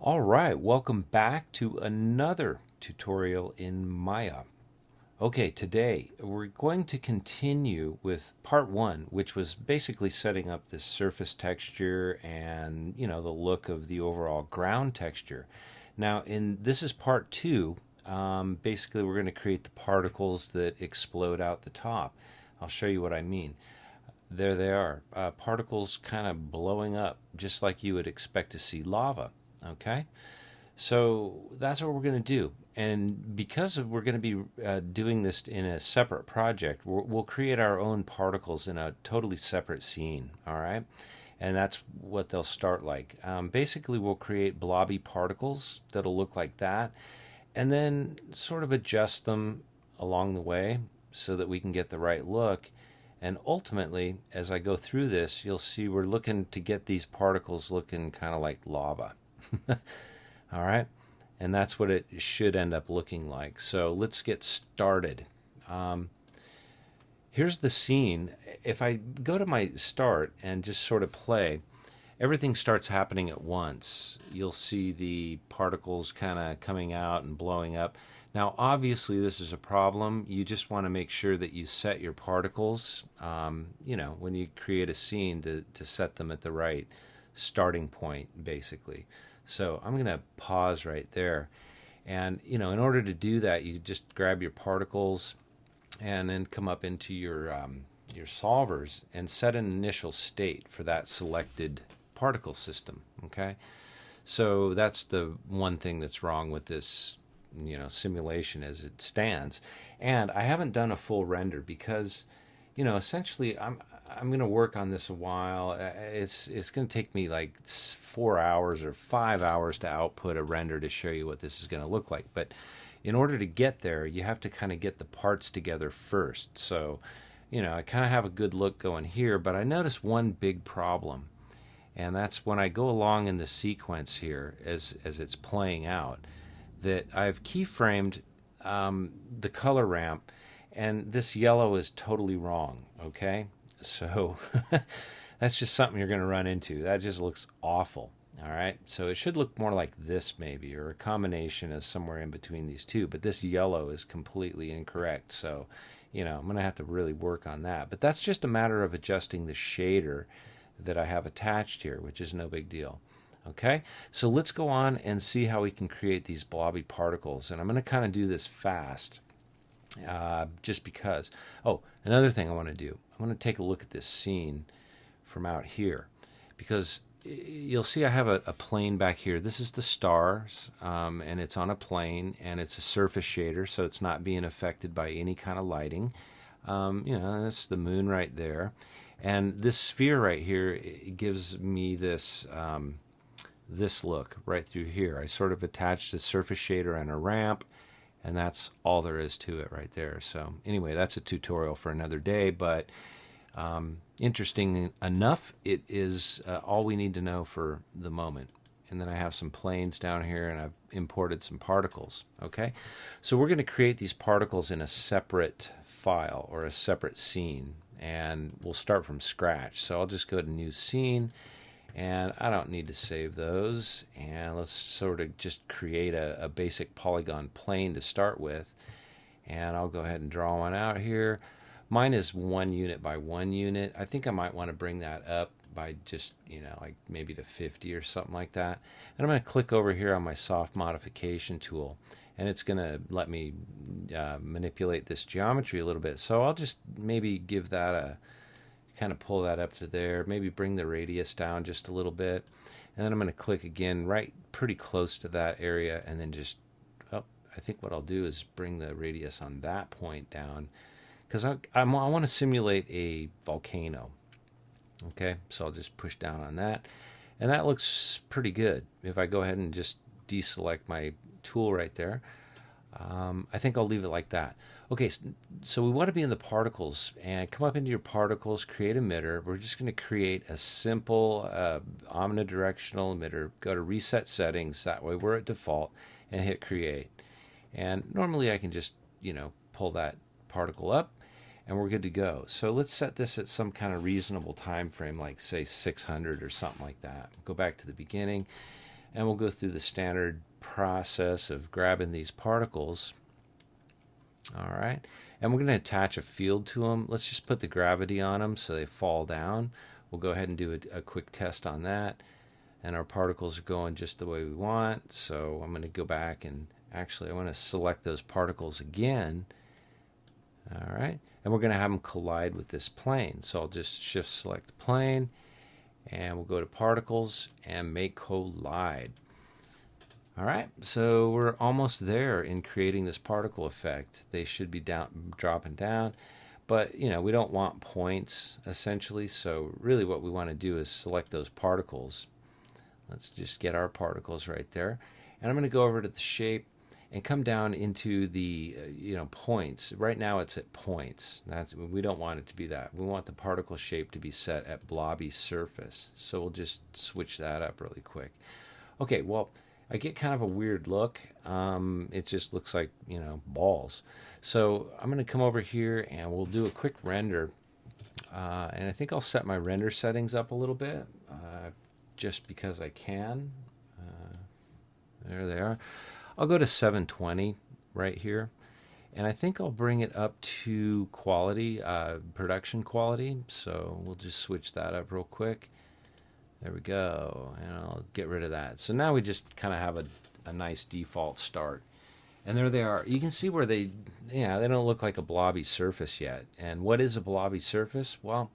All right, welcome back to another tutorial in Maya. Okay, today we're going to continue with part one, which was basically setting up this surface texture and, the look of the overall ground texture. Now, this is part two. Basically, we're going to create the particles that explode out the top. I'll show you what I mean. There they are, particles kind of blowing up, just like you would expect to see lava. Okay? So that's what we're going to do. And because we're going to be doing this in a separate project, we'll create our own particles in a totally separate scene, all right? And that's what they'll start like. Basically, we'll create blobby particles that'll look like that, and then sort of adjust them along the way so that we can get the right look. And ultimately, as I go through this, you'll see we're looking to get these particles looking kind of like lava. All right, and that's what it should end up looking like. So let's get started. Here's the scene. If I go to my start and just sort of play, everything starts happening at once. You'll see the particles kind of coming out and blowing up. Now, obviously, this is a problem. You just want to make sure that you set your particles, when you create a scene to set them at the right starting point, basically. So I'm going to pause right there. And, in order to do that, you just grab your particles and then come up into your solvers and set an initial state for that selected particle system, okay? So that's the one thing that's wrong with this, simulation as it stands. And I haven't done a full render because, essentially I'm going to work on this a while. It's going to take me like 4 hours or 5 hours to output a render to show you what this is going to look like. But in order to get there, you have to kind of get the parts together first. So, I kind of have a good look going here, but I notice one big problem. And that's when I go along in the sequence here as it's playing out, that I've keyframed the color ramp, and this yellow is totally wrong, okay? So that's just something you're going to run into. That just looks awful, all right? So it should look more like this maybe, or a combination of somewhere in between these two, but this yellow is completely incorrect. So, I'm going to have to really work on that. But that's just a matter of adjusting the shader that I have attached here, which is no big deal. Okay, so let's go on and see how we can create these blobby particles. And I'm going to kind of do this fast just because. Oh, another thing I want to do, I want to take a look at this scene from out here, because you'll see I have a plane back here. This is the stars, and it's on a plane, and it's a surface shader, so it's not being affected by any kind of lighting. That's the moon right there. And this sphere right here, it gives me this this look right through here. I sort of attached the surface shader and a ramp, and that's all there is to it right there. So anyway, that's a tutorial for another day, but interesting enough, it is all we need to know for the moment. And then I have some planes down here, and I've imported some particles, okay? So we're going to create these particles in a separate file or a separate scene, and we'll start from scratch. So I'll just go to New Scene, and I don't need to save those. And let's sort of just create a basic polygon plane to start with. And I'll go ahead and draw one out here. Mine is 1 unit by 1 unit. I think I might want to bring that up by just, like maybe to 50 or something like that. And I'm going to click over here on my soft modification tool, and it's going to let me manipulate this geometry a little bit. So I'll just maybe give that kind of pull that up to there, maybe bring the radius down just a little bit. And then I'm going to click again right pretty close to that area, and then just, I think what I'll do is bring the radius on that point down, because I want to simulate a volcano. Okay, so I'll just push down on that, and that looks pretty good. If I go ahead and just deselect my tool right there, I think I'll leave it like that. Okay, so we want to be in the particles, and come up into your particles, create emitter. We're just going to create a simple omnidirectional emitter. Go to reset settings, that way we're at default, and hit create. And normally I can just, pull that particle up, and we're good to go. So let's set this at some kind of reasonable time frame, like say 600 or something like that. Go back to the beginning. And we'll go through the standard process of grabbing these particles. All right. And we're going to attach a field to them. Let's just put the gravity on them so they fall down. We'll go ahead and do a quick test on that. And our particles are going just the way we want. So I'm going to go back and actually I want to select those particles again. All right. And we're going to have them collide with this plane. So I'll just shift select the plane. And we'll go to particles and make collide. All right, so we're almost there in creating this particle effect. They should be dropping down, but we don't want points essentially. So really what we want to do is select those particles. Let's just get our particles right there. And I'm going to go over to the shape and come down into the points. Right now it's at points. We don't want it to be that. We want the particle shape to be set at blobby surface. So we'll just switch that up really quick. Okay, well, I get kind of a weird look. It just looks like, balls. So I'm going to come over here and we'll do a quick render. And I think I'll set my render settings up a little bit just because I can. There they are. I'll go to 720 right here. And I think I'll bring it up to quality, production quality. So we'll just switch that up real quick. There we go, and I'll get rid of that. So now we just kind of have a nice default start. And there they are. You can see where they don't look like a blobby surface yet. And what is a blobby surface? Well,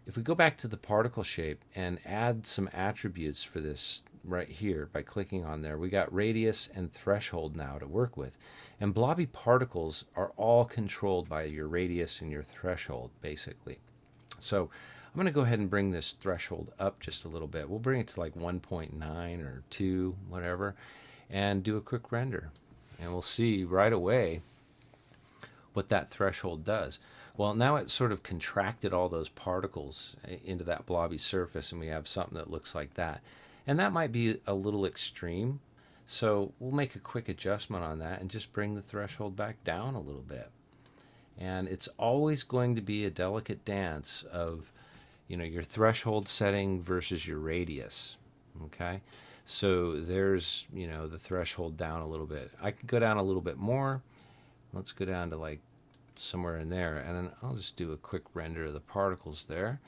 if we go back to the particle shape and add some attributes for this right here by clicking on there, we got radius and threshold now to work with. And blobby particles are all controlled by your radius and your threshold, basically. So I'm going to go ahead and bring this threshold up just a little bit. We'll bring it to like 1.9 or 2, whatever, and do a quick render. And we'll see right away what that threshold does. Well, now it sort of contracted all those particles into that blobby surface, and we have something that looks like that. And that might be a little extreme, so we'll make a quick adjustment on that and just bring the threshold back down a little bit. And it's always going to be a delicate dance of your threshold setting versus your radius, okay? So there's, the threshold down a little bit. I could go down a little bit more. Let's go down to like somewhere in there, and then I'll just do a quick render of the particles there.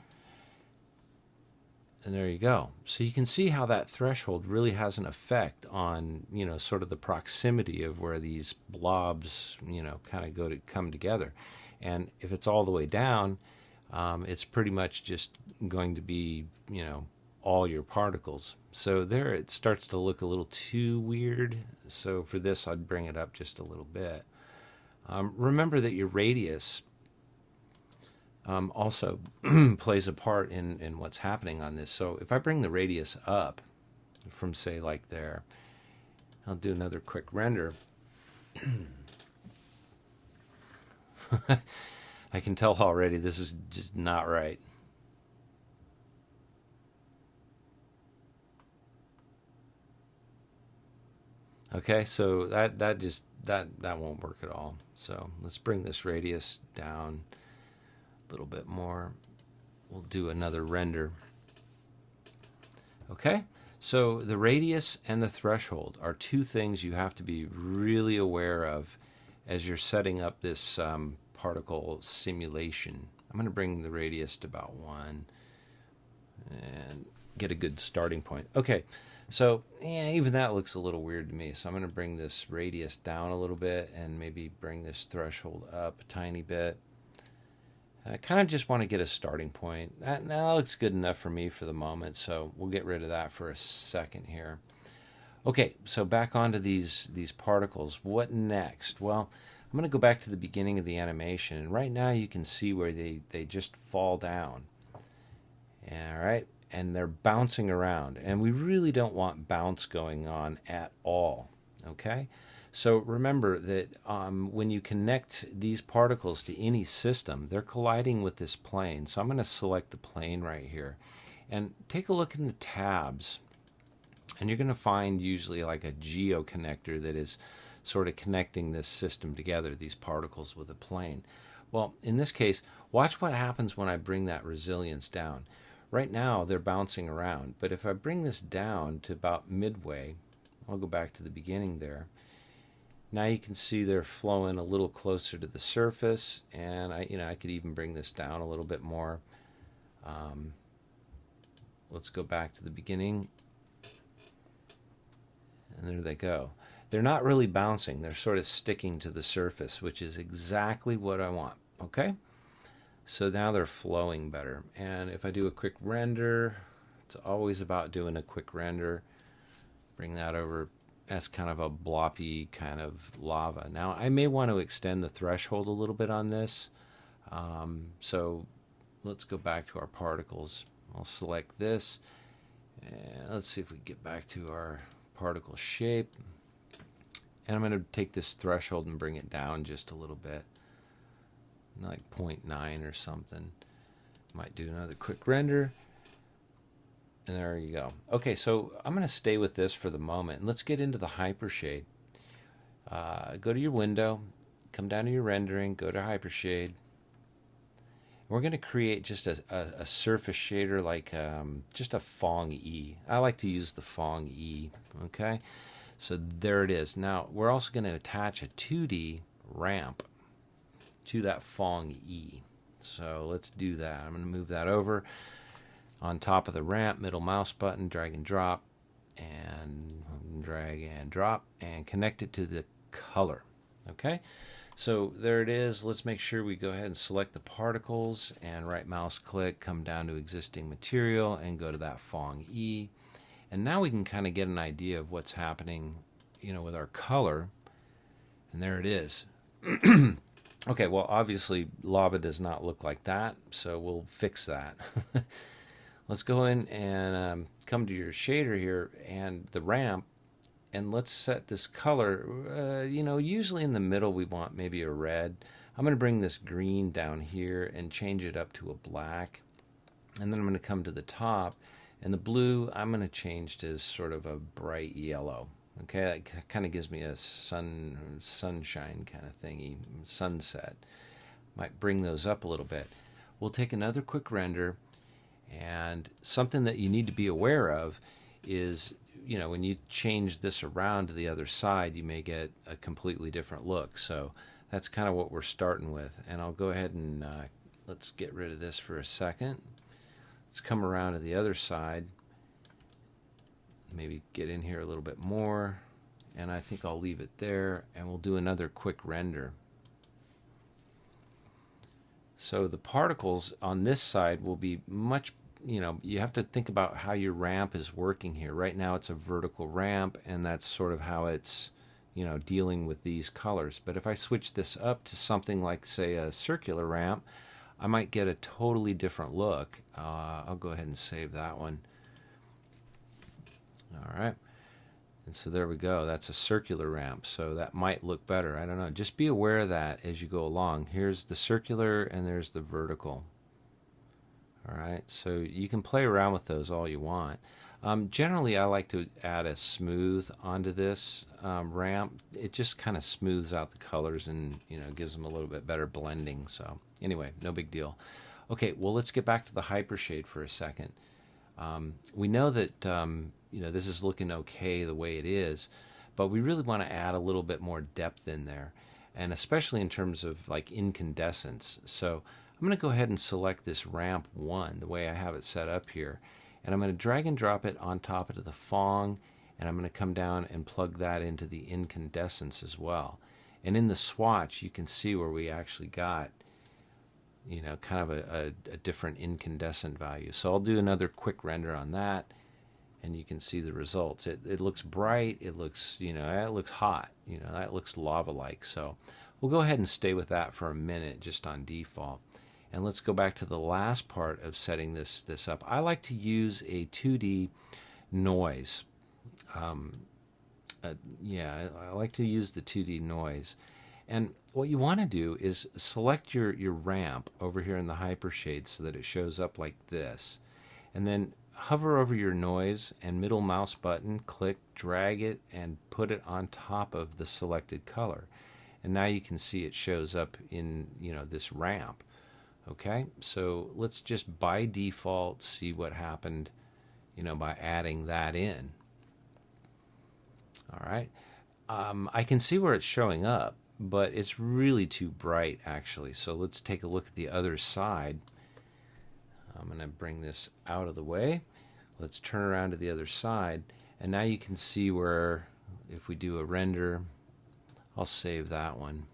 And there you go. So you can see how that threshold really has an effect on, sort of the proximity of where these blobs, kind of come together. And if it's all the way down, it's pretty much just going to be, all your particles. So there it starts to look a little too weird. So for this, I'd bring it up just a little bit. Remember that your radius also plays a part in what's happening on this. So if I bring the radius up from, say, like there, I'll do another quick render. I can tell already this is just not right. Okay, so that won't work at all. So let's bring this radius down a little bit more. We'll do another render. Okay, so the radius and the threshold are two things you have to be really aware of as you're setting up this particle simulation. I'm going to bring the radius to about 1 and get a good starting point. Okay, so even that looks a little weird to me. So I'm going to bring this radius down a little bit and maybe bring this threshold up a tiny bit. I kind of just want to get a starting point. That looks good enough for me for the moment, so we'll get rid of that for a second here. Okay, so back onto these particles. What next? Well, I'm going to go back to the beginning of the animation, and right now you can see where they just fall down. All right, and they're bouncing around, and we really don't want bounce going on at all, okay? So remember that when you connect these particles to any system, they're colliding with this plane. So I'm going to select the plane right here, and take a look in the tabs, and you're going to find usually like a geo connector that is sort of connecting this system together, these particles with a plane. Well, in this case, watch what happens when I bring that resilience down. Right now they're bouncing around, but if I bring this down to about midway, I'll go back to the beginning there. Now you can see they're flowing a little closer to the surface, and I could even bring this down a little bit more. Let's go back to the beginning, and there they go. They're not really bouncing, they're sort of sticking to the surface, which is exactly what I want. Okay, so now they're flowing better. And if I do a quick render, it's always about doing a quick render. Bring that over. That's kind of a bloppy kind of lava. Now I may want to extend the threshold a little bit on this. So let's go back to our particles. I'll select this, and let's see if we get back to our particle shape. And I'm going to take this threshold and bring it down just a little bit, like 0.9 or something. Might do another quick render. And there you go. Okay, so I'm going to stay with this for the moment. And let's get into the Hypershade. Go to your window, come down to your rendering, go to Hypershade. We're going to create just a surface shader, like just a Fong E. I like to use the Fong E. Okay, so there it is. Now we're also going to attach a 2D ramp to that Fong E. So let's do that. I'm going to move that over on top of the ramp, middle mouse button, drag and drop, and drag and drop, and connect it to the color. Okay, so there it is. Let's make sure we go ahead and select the particles, and right mouse click, come down to existing material, and go to that Fong E. And now we can kind of get an idea of what's happening, with our color. And there it is. Okay, well, obviously lava does not look like that, so we'll fix that. Let's go in and come to your shader here and the ramp, and let's set this color. Usually in the middle we want maybe a red. I'm going to bring this green down here and change it up to a black. And then I'm going to come to the top, and the blue I'm going to change to sort of a bright yellow. Okay, that kind of gives me a sunshine kind of thingy, sunset. Might bring those up a little bit. We'll take another quick render. And something that you need to be aware of is, when you change this around to the other side, you may get a completely different look. So that's kind of what we're starting with. And I'll go ahead and let's get rid of this for a second. Let's come around to the other side. Maybe get in here a little bit more. And I think I'll leave it there. And we'll do another quick render. So the particles on this side will be much, you have to think about how your ramp is working here. Right now it's a vertical ramp, and that's sort of how it's, dealing with these colors. But if I switch this up to something like, say, a circular ramp, I might get a totally different look. I'll go ahead and save that one. All right. And so there we go. That's a circular ramp, so that might look better. I don't know. Just be aware of that as you go along. Here's the circular, and there's the vertical. All right, so you can play around with those all you want. Generally, I like to add a smooth onto this ramp. It just kind of smooths out the colors and gives them a little bit better blending. So anyway, no big deal. Okay, well, let's get back to the Hypershade for a second. We know that this is looking okay the way it is, but we really want to add a little bit more depth in there, and especially in terms of like incandescence. So I'm going to go ahead and select this ramp 1 the way I have it set up here, and I'm going to drag and drop it on top of the Fong, and I'm going to come down and plug that into the incandescence as well. And in the swatch you can see where we actually got kind of a different incandescent value. So I'll do another quick render on that, and you can see the results. It looks bright. It looks, it looks hot. That looks lava-like. So we'll go ahead and stay with that for a minute just on default. And let's go back to the last part of setting this up. I like to use a 2D noise. I like to use the 2D noise. And what you want to do is select your ramp over here in the Hypershade so that it shows up like this. And then hover over your noise and middle mouse button, click, drag it, and put it on top of the selected color. And now you can see it shows up in this ramp. Okay, so let's just by default see what happened, by adding that in. All right, I can see where it's showing up, but it's really too bright actually. So let's take a look at the other side. I'm going to bring this out of the way. Let's turn around to the other side, and now you can see where if we do a render, I'll save that one.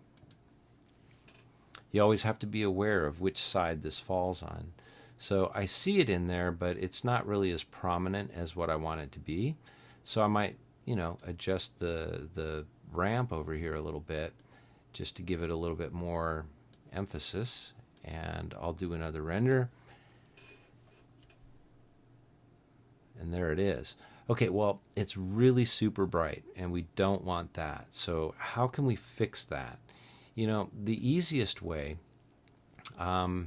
You always have to be aware of which side this falls on. So I see it in there, but it's not really as prominent as what I want it to be. So I might, adjust the ramp over here a little bit just to give it a little bit more emphasis. And I'll do another render. And there it is. Okay, well, it's really super bright, and we don't want that. So how can we fix that? The easiest way, let's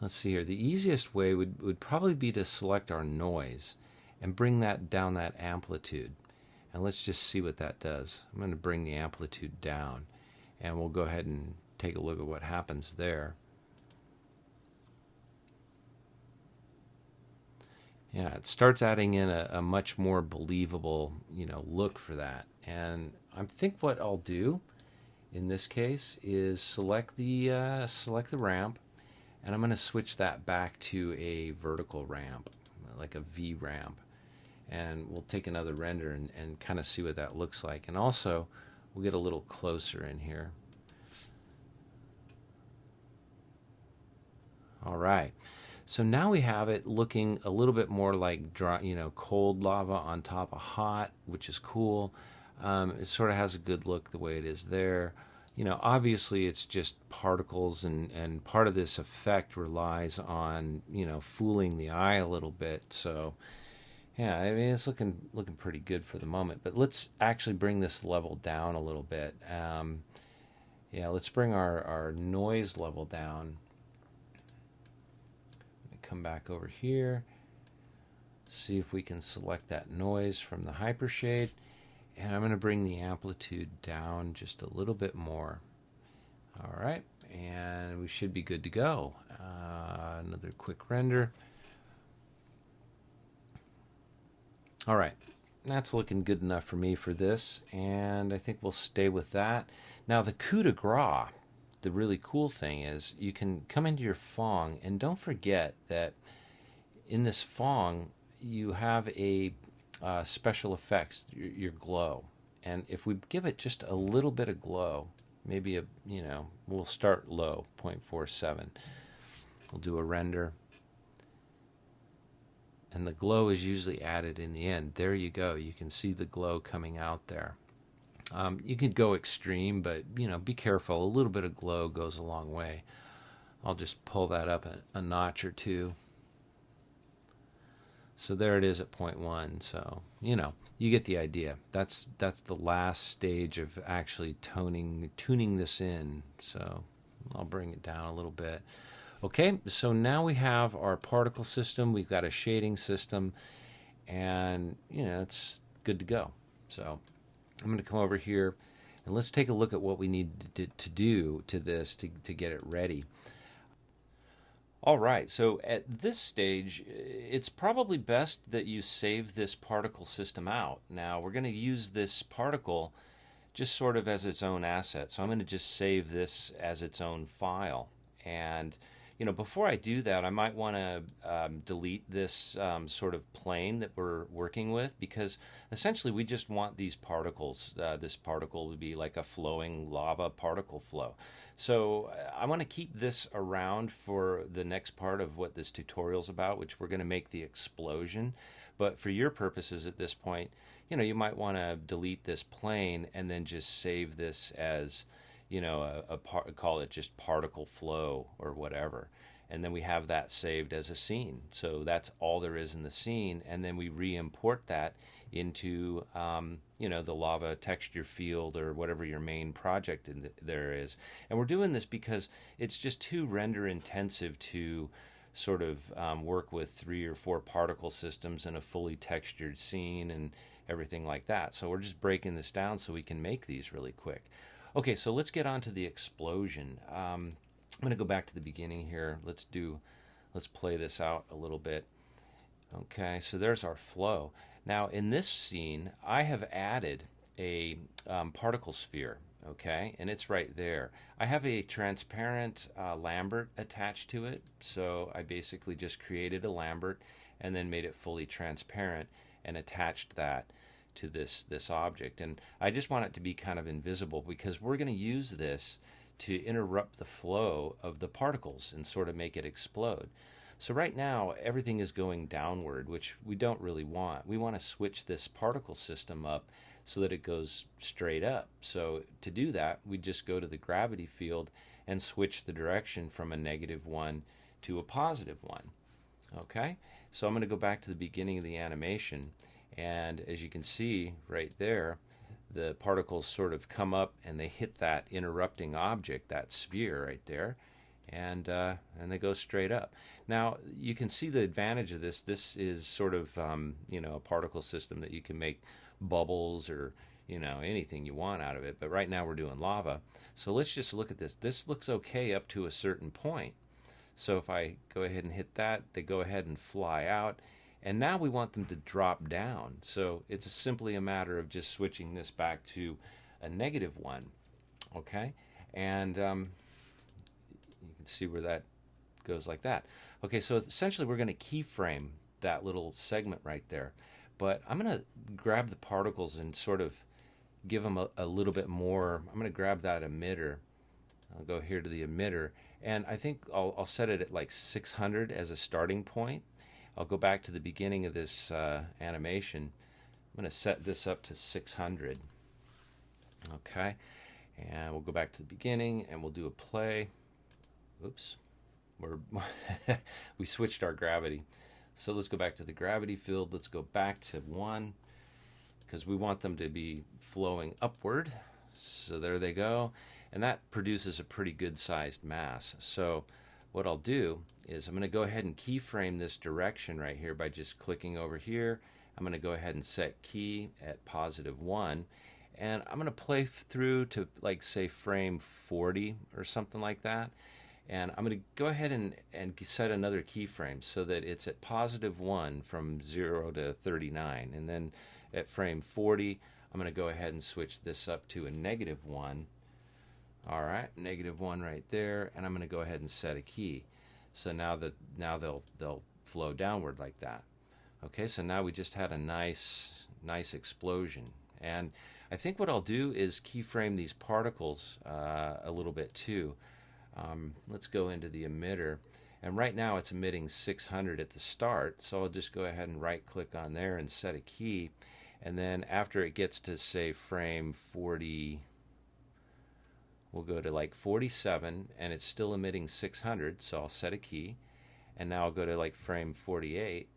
see here. The easiest way would probably be to select our noise and bring that down, that amplitude. And let's just see what that does. I'm going to bring the amplitude down, and we'll go ahead and take a look at what happens there. Yeah, it starts adding in a much more believable, look for that. And I think what I'll do in this case is select the ramp, and I'm going to switch that back to a vertical ramp, like a V ramp. And we'll take another render and kind of see what that looks like. And also, we'll get a little closer in here. All right. So now we have it looking a little bit more like dry, cold lava on top of hot, which is cool. It sort of has a good look the way it is there. Obviously it's just particles, and part of this effect relies on, fooling the eye a little bit. So yeah, I mean, it's looking pretty good for the moment. But let's actually bring this level down a little bit. Yeah, let's bring our noise level down. Come back over here, see if we can select that noise from the Hypershade, and I'm going to bring the amplitude down just a little bit more. All right, and we should be good to go. Another quick render. All right, that's looking good enough for me for this, and I think we'll stay with that. Now the coup de grace, the really cool thing is you can come into your Fong, and don't forget that in this Fong you have a special effects, your glow. And if we give it just a little bit of glow, maybe we'll start low, 0.47. We'll do a render. And the glow is usually added in the end. There you go. You can see the glow coming out there. You can go extreme, but be careful. A little bit of glow goes a long way. I'll just pull that up a notch or two. So there it is at 0.1. So you get the idea. That's the last stage of actually tuning this in. So I'll bring it down a little bit. Okay, so now we have our particle system. We've got a shading system, and it's good to go. So I'm going to come over here, and let's take a look at what we need to do to this to get it ready. All right, so at this stage, it's probably best that you save this particle system out. Now, we're going to use this particle just sort of as its own asset. So I'm going to just save this as its own file. And before I do that, I might want to delete this sort of plane that we're working with, because essentially we just want these particles, this particle to be like a flowing lava particle flow. So I want to keep this around for the next part of what this tutorial is about, which we're going to make the explosion. But for your purposes at this point, you might want to delete this plane and then just save this as call it just particle flow or whatever. And then we have that saved as a scene. So that's all there is in the scene. And then we re-import that into, the lava texture field or whatever your main project there is. And we're doing this because it's just too render intensive to sort of work with 3 or 4 particle systems in a fully textured scene and everything like that. So we're just breaking this down so we can make these really quick. Okay, so let's get on to the explosion. I'm going to go back to the beginning here. Let's play this out a little bit. Okay, so there's our flow. Now in this scene, I have added a particle sphere. Okay, and it's right there. I have a transparent Lambert attached to it, so I basically just created a Lambert and then made it fully transparent and attached that to this object. And I just want it to be kind of invisible because we're going to use this to interrupt the flow of the particles and sort of make it explode. So right now everything is going downward, which we don't really want. We want to switch this particle system up so that it goes straight up. So to do that, we just go to the gravity field and switch the direction from a -1 to a +1. Okay, so I'm going to go back to the beginning of the animation, and as you can see right there, the particles sort of come up and they hit that interrupting object, that sphere right there, and they go straight up. Now you can see the advantage of this. This is sort of a particle system that you can make bubbles or anything you want out of it. But right now we're doing lava, so let's just look at this. This looks okay up to a certain point. So if I go ahead and hit that, they go ahead and fly out. And now we want them to drop down. So it's simply a matter of just switching this back to a -1. Okay? And you can see where that goes like that. Okay, so essentially we're going to keyframe that little segment right there. But I'm going to grab the particles and sort of give them a little bit more. I'm going to grab that emitter. I'll go here to the emitter. And I think I'll set it at like 600 as a starting point. I'll go back to the beginning of this animation. I'm going to set this up to 600. Okay, and we'll go back to the beginning and we'll do a play. Oops, we switched our gravity. So let's go back to the gravity field. Let's go back to 1 because we want them to be flowing upward. So there they go. And that produces a pretty good sized mass. So what I'll do is I'm going to go ahead and keyframe this direction right here by just clicking over here. I'm going to go ahead and set key at +1. And I'm going to play through to, like, say frame 40 or something like that. And I'm going to go ahead and set another keyframe so that it's at +1 from 0 to 39. And then at frame 40, I'm going to go ahead and switch this up to a -1. All right, -1 right there, and I'm going to go ahead and set a key. So now they'll flow downward like that. Okay, so now we just had a nice explosion. And I think what I'll do is keyframe these particles a little bit too. Let's go into the emitter, and right now it's emitting 600 at the start. So I'll just go ahead and right-click on there and set a key, and then after it gets to, say, frame 40. We'll go to like 47, and it's still emitting 600, so I'll set a key. And now I'll go to like frame 48,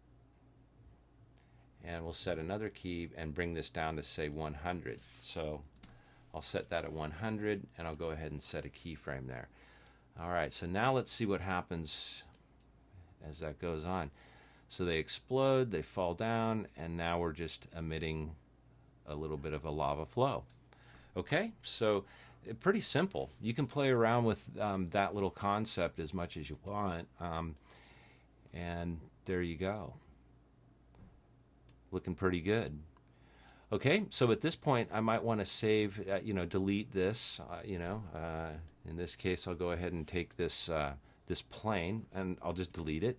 and we'll set another key and bring this down to, say, 100. So I'll set that at 100, and I'll go ahead and set a keyframe there. All right, so now let's see what happens as that goes on. So they explode, they fall down, and now we're just emitting a little bit of a lava flow. Okay, so pretty simple. You can play around with that little concept as much as you want, and there you go. Looking pretty good. Okay, so at this point I might want to save, delete this. In this case, I'll go ahead and take this this plane and I'll just delete it,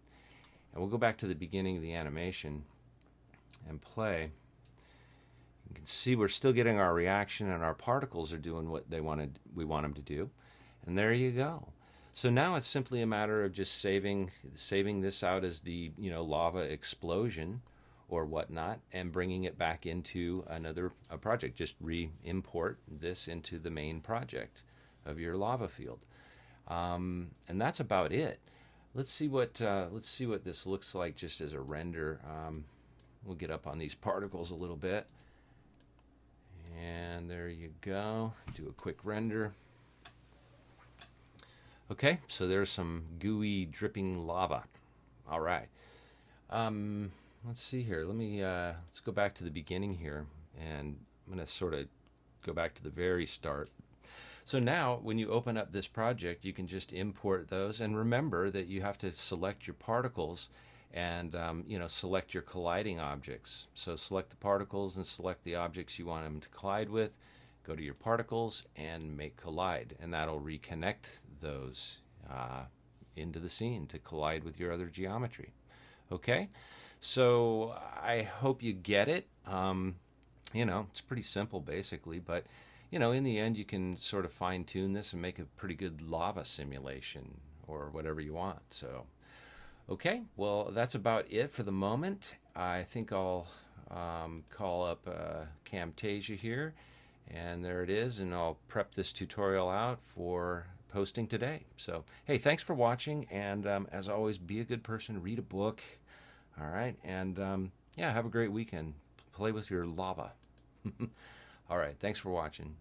and we'll go back to the beginning of the animation and play. You can see we're still getting our reaction, and our particles are doing what we want them to do. And there you go. So now it's simply a matter of just saving this out as the lava explosion or whatnot, and bringing it back into another project. Just re-import this into the main project of your lava field, and that's about it. Let's see what this looks like just as a render. We'll get up on these particles a little bit. And there you go. Do a quick render. Okay, so there's some gooey, dripping lava. All right. Let's see here. Let's go back to the beginning here, and I'm going to sort of go back to the very start. So now when you open up this project, you can just import those, and remember that you have to select your particles and select your colliding objects. So select the particles and select the objects you want them to collide with. Go to your particles and make collide, and that'll reconnect those into the scene to collide with your other geometry. Okay, so I hope you get it. It's pretty simple basically, but in the end you can sort of fine tune this and make a pretty good lava simulation or whatever you want. So, okay, well, that's about it for the moment. I think I'll call up Camtasia here, and there it is, and I'll prep this tutorial out for posting today. So, hey, thanks for watching, and as always, be a good person, read a book, all right, and have a great weekend. Play with your lava. All right, thanks for watching.